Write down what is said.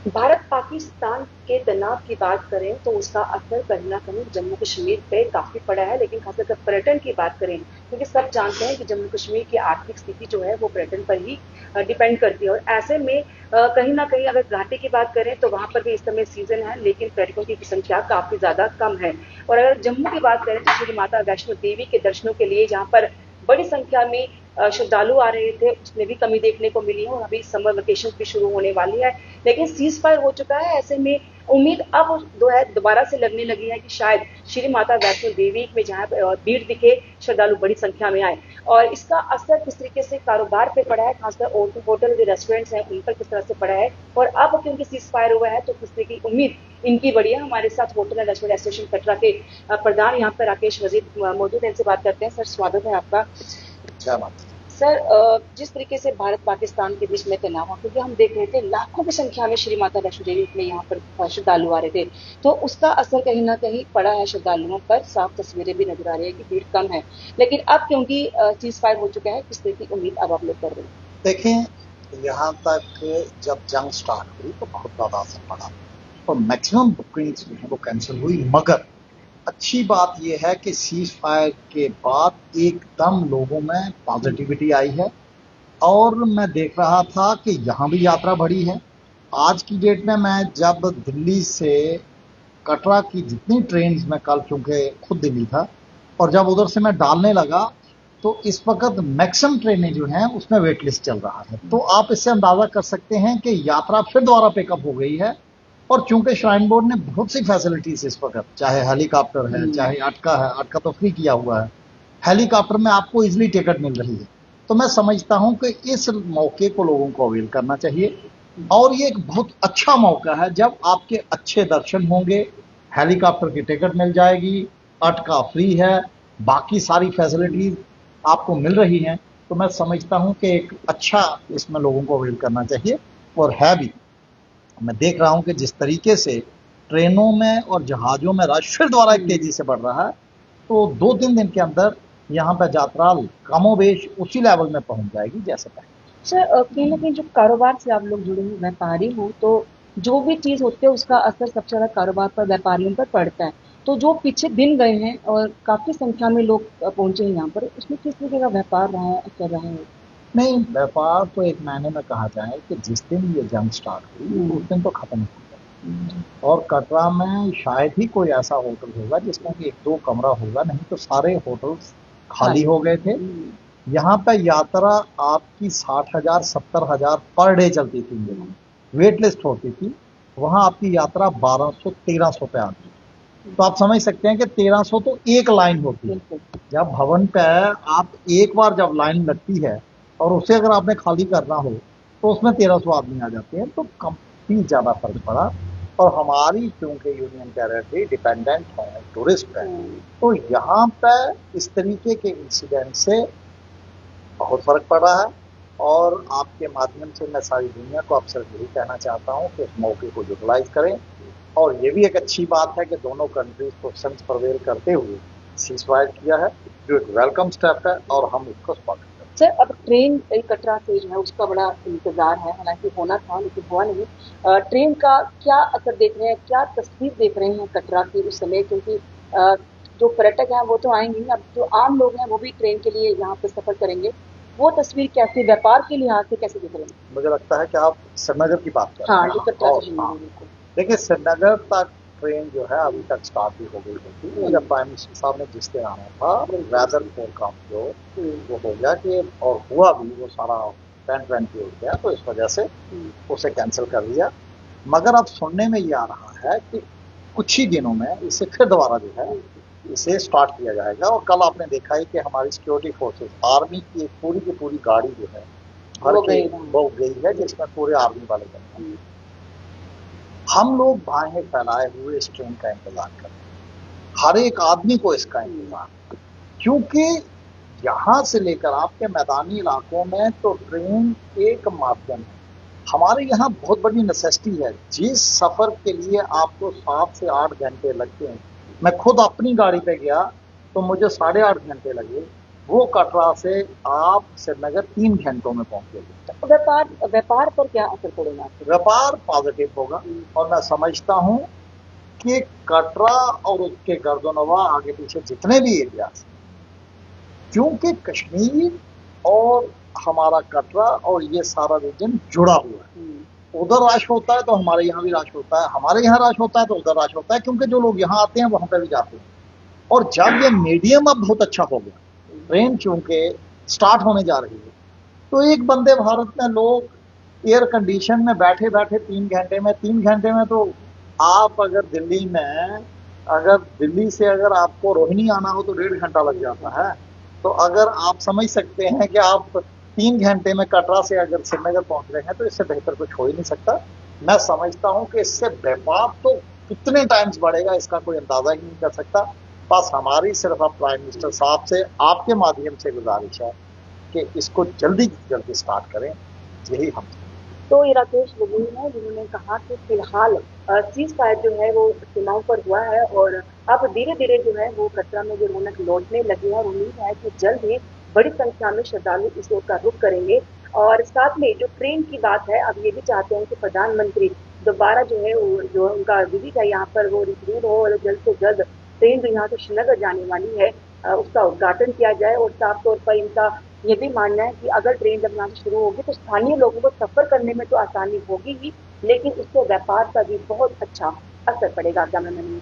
भारत पाकिस्तान के तनाव की बात करें तो उसका असर कहीं न कहीं जम्मू कश्मीर पे काफ़ी पड़ा है, लेकिन ख़ासकर अगर पर्यटन की बात करें, क्योंकि सब जानते हैं कि जम्मू कश्मीर की आर्थिक स्थिति जो है वो पर्यटन पर ही डिपेंड करती है और ऐसे में कहीं न कहीं अगर घाटी की बात करें तो वहाँ पर भी इस समय सीज़न है, लेकिन पर्यटकों की संख्या काफ़ी ज़्यादा कम है। और अगर जम्मू की बात करें तो श्री माता वैष्णो देवी के दर्शनों के लिए जहाँ पर बड़ी संख्या में श्रद्धालु आ रहे थे, उसमें भी कमी देखने को मिली है और अभी समर वेकेशन भी शुरू होने वाली है। लेकिन सीज फायर हो चुका है, ऐसे में उम्मीद अब जो है दोबारा से लगने लगी है कि शायद श्री माता वैष्णो देवी में जहाँ भीड़ दिखे, श्रद्धालु बड़ी संख्या में आए और इसका असर किस तरीके से कारोबार पे पड़ा है, खासकर होटल जो रेस्टोरेंट्स हैं उन पर किस तरह से पड़ा है और अब क्योंकि सीज फायर हुआ है तो किस तरह की उम्मीद इनकी बढ़ी है। हमारे साथ hotel and restaurant association Katra के प्रधान यहाँ पर राकेश वजीर मौजूद है, इनसे बात करते हैं। सर, स्वागत है आपका। क्या बात है? सर, जिस तरीके से भारत पाकिस्तान के बीच में तनाव हुआ, क्योंकि हम देख रहे थे लाखों की संख्या में श्री माता वैष्णो देवी में यहाँ पर श्रद्धालु आ रहे थे, तो उसका असर कहीं ना कहीं पड़ा है श्रद्धालुओं पर। साफ तस्वीरें भी नजर आ रही है कि भीड़ कम है, लेकिन अब क्योंकि चीज फायर हो चुका है, किस तरह की उम्मीद अब आप लोग कर रहे हैं? देखें, यहाँ तक जब जंग स्टार्ट हुई तो बहुत ज्यादा असर पड़ा और मैक्सिमम बुकिंग्स जो है वो कैंसिल हुई। मगर अच्छी बात यह है कि सीज फायर के बाद एकदम लोगों में पॉजिटिविटी आई है और मैं देख रहा था कि यहाँ भी यात्रा बढ़ी है। आज की डेट में मैं जब दिल्ली से कटरा की जितनी ट्रेन में कल, चूंकि खुद दिल्ली था, और जब उधर से मैं डालने लगा तो इस वक्त मैक्सिमम ट्रेनें जो हैं उसमें वेट लिस्ट चल रहा है। तो आप इससे अंदाजा कर सकते हैं कि यात्रा फिर दोबारा पिकअप हो गई है। और चूंकि श्राइन बोर्ड ने बहुत सी फैसिलिटीज इस वक्त, चाहे हेलीकॉप्टर है, चाहे अटका है, अटका तो फ्री किया हुआ है, हेलीकॉप्टर में आपको इजिली टिकट मिल रही है। तो मैं समझता हूं कि इस मौके को लोगों को अवेल करना चाहिए और ये एक बहुत अच्छा मौका है जब आपके अच्छे दर्शन होंगे, हेलीकॉप्टर की टिकट मिल जाएगी, अटका फ्री है, बाकी सारी फैसिलिटीज आपको मिल रही हैं। तो मैं समझता हूं कि एक अच्छा इसमें लोगों को अवेल करना चाहिए और है भी। मैं देख रहा हूं कि जिस तरीके से ट्रेनों में और जहाजों में रश फिर दोबारा एक तेजी से बढ़ रहा है, तो 2-3 दिन के अंदर यहाँ पर यात्रा कमोबेश उसी लेवल में पहुंच जाएगी जैसे पहले। सर, कहीं ना कहीं जो कारोबार से आप लोग जुड़े हुए व्यापारी हो, तो जो भी चीज होती है उसका असर सबसे ज्यादा कारोबार पर, व्यापारियों पर पड़ता है। तो जो पीछे दिन गए हैं और काफी संख्या में लोग पहुंचे हैं यहाँ पर, उसमें किस तरीके का व्यापार रहा है, कर रहे हैं? नहीं, व्यापार तो एक महीने में कहा जाए कि जिस दिन ये जंग स्टार्ट हुई उस दिन तो खत्म हो गया। और कटरा में शायद ही कोई ऐसा होटल होगा जिसमें कि 1-2 कमरा होगा, नहीं तो सारे होटल्स खाली हो गए थे। यहाँ पे यात्रा आपकी 60,000 70,000 पर डे चलती थी, वेट लिस्ट होती थी। वहां आपकी यात्रा 1200-1300 पे आती है। तो आप समझ सकते हैं कि 1300 तो एक लाइन होती है। जब भवन पे आप एक बार जब लाइन लगती है और उसे अगर आपने खाली करना हो तो उसमें 1300 आदमी आ जाते हैं, तो काफी ज्यादा फर्क पड़ा। और हमारी क्योंकि यूनियन टेरिटरी डिपेंडेंट है टूरिस्ट है, तो यहाँ पे इस तरीके के इंसिडेंट से बहुत फर्क पड़ा है। और आपके माध्यम से मैं सारी दुनिया को अक्सर यही कहना चाहता हूँ कि उस मौके को यूटिलाइज करें। और ये भी एक अच्छी बात है कि दोनों कंट्रीज को सेंस प्रवेल करते हुए सीज फायर किया है, जो एक वेलकम स्टेप है और हम इसको स्वागत करते हैं। सर, अब ट्रेन कटरा से जो है उसका बड़ा इंतजार है, हालांकि होना था लेकिन हुआ नहीं। ट्रेन का क्या असर देख रहे हैं, क्या तस्वीर देख रहे हैं कटरा की उस समय, क्योंकि जो पर्यटक हैं वो तो आएंगे ही, अब जो आम लोग हैं वो भी ट्रेन के लिए यहाँ पे सफर करेंगे, वो तस्वीर कैसे, व्यापार के लिहाज से कैसे देख रहे हैं? मुझे लगता है कि आप श्रीनगर की बात कर रहे हाँ, हैं। जो कटरा और से हाँ, बिल्कुल। देखिए, श्रीनगर तक ट्रेन जो है अभी तक स्टार्ट भी हो गई होती, जब प्राइम मिनिस्टर साहब ने जिस दिन आना था वेदर फोरकास्ट जो वो हो गया कि, और हुआ भी, वो सारा टेंट वेंट भी उड़ गया, तो इस वजह से उसे कैंसिल कर दिया। मगर अब सुनने में ये आ रहा है कि कुछ ही दिनों में इसे फिर दोबारा जो है इसे स्टार्ट किया जाएगा। और कल आपने देखा ही कि हमारी सिक्योरिटी फोर्सेस, आर्मी की एक पूरी की पूरी गाड़ी जो है भर के वो गई है, जिसमें पूरे आर्मी वाले गए हैं। हम लोग बाहें फैलाए हुए इस ट्रेन का इंतजार कर रहे हैं, हर एक आदमी को इसका इंतजार, क्योंकि यहां से लेकर आपके मैदानी इलाकों में तो ट्रेन एक माध्यम है। हमारे यहाँ बहुत बड़ी नेसेसिटी है, जिस सफर के लिए आपको 7 से 8 घंटे लगते हैं, मैं खुद अपनी गाड़ी पे गया तो मुझे 8.5 घंटे लगे। वो कटरा से आप श्रीनगर 3 घंटों में पहुंचेंगे। व्यापार पर क्या असर पड़ेगा आपके? व्यापार पॉजिटिव होगा और मैं समझता हूं कि कटरा और उसके गर्दोनवा आगे पीछे जितने भी एरियाज, क्योंकि कश्मीर और हमारा कटरा और ये सारा रीजन जुड़ा हुआ है। उधर रश होता है तो हमारे यहाँ भी रश होता है, हमारे यहाँ रश होता है तो उधर रश होता है, क्योंकि जो लोग यहाँ आते हैं वहां पर भी जाते हैं। और जब ये मीडियम अब बहुत अच्छा हो गया, ट्रेन चूंकि स्टार्ट होने जा रही है, तो एक वंदे भारत में लोग एयर कंडीशन में बैठे बैठे 3 घंटे में तो आप अगर दिल्ली से अगर आपको रोहिणी आना हो तो 1.5 घंटा लग जाता है। तो अगर आप समझ सकते हैं कि आप 3 घंटे में कटरा से अगर श्रीनगर पहुंच रहे हैं तो इससे बेहतर कुछ हो ही नहीं सकता। मैं समझता हूं कि इससे व्यापार तो कितने टाइम्स बढ़ेगा इसका कोई अंदाजा ही नहीं कर सकता। बस हमारी सिर्फ अब प्राइम मिनिस्टर साहब से आपके माध्यम से गुजारिश है कि इसको जल्दी जल्दी स्टार्ट करें, यही हम। तो ये राकेश गोगोई है जिन्होंने कहा कि फिलहाल सीज फायर जो है वो सीमाओं पर हुआ है और अब धीरे धीरे जो है वो कटरा में जो रौनक लौटने लगी है और उम्मीद है कि जल्द ही बड़ी संख्या में श्रद्धालु इस ओर का रुख करेंगे। और साथ में जो ट्रेन की बात है, अब ये भी चाहते हैं कि प्रधानमंत्री दोबारा जो है वो जो उनका विजिट है यहाँ पर वो रिव्यू हो और जल्द से जल्द ट्रेन जो यहाँ से श्रीनगर जाने वाली है उसका उद्घाटन किया जाए। और साफ तौर पर इनका ये भी मानना है कि अगर ट्रेन जब यहाँ से शुरू होगी तो स्थानीय लोगों को सफर करने में तो आसानी होगी ही, लेकिन उससे व्यापार का भी बहुत अच्छा असर पड़ेगा। कैमरामैन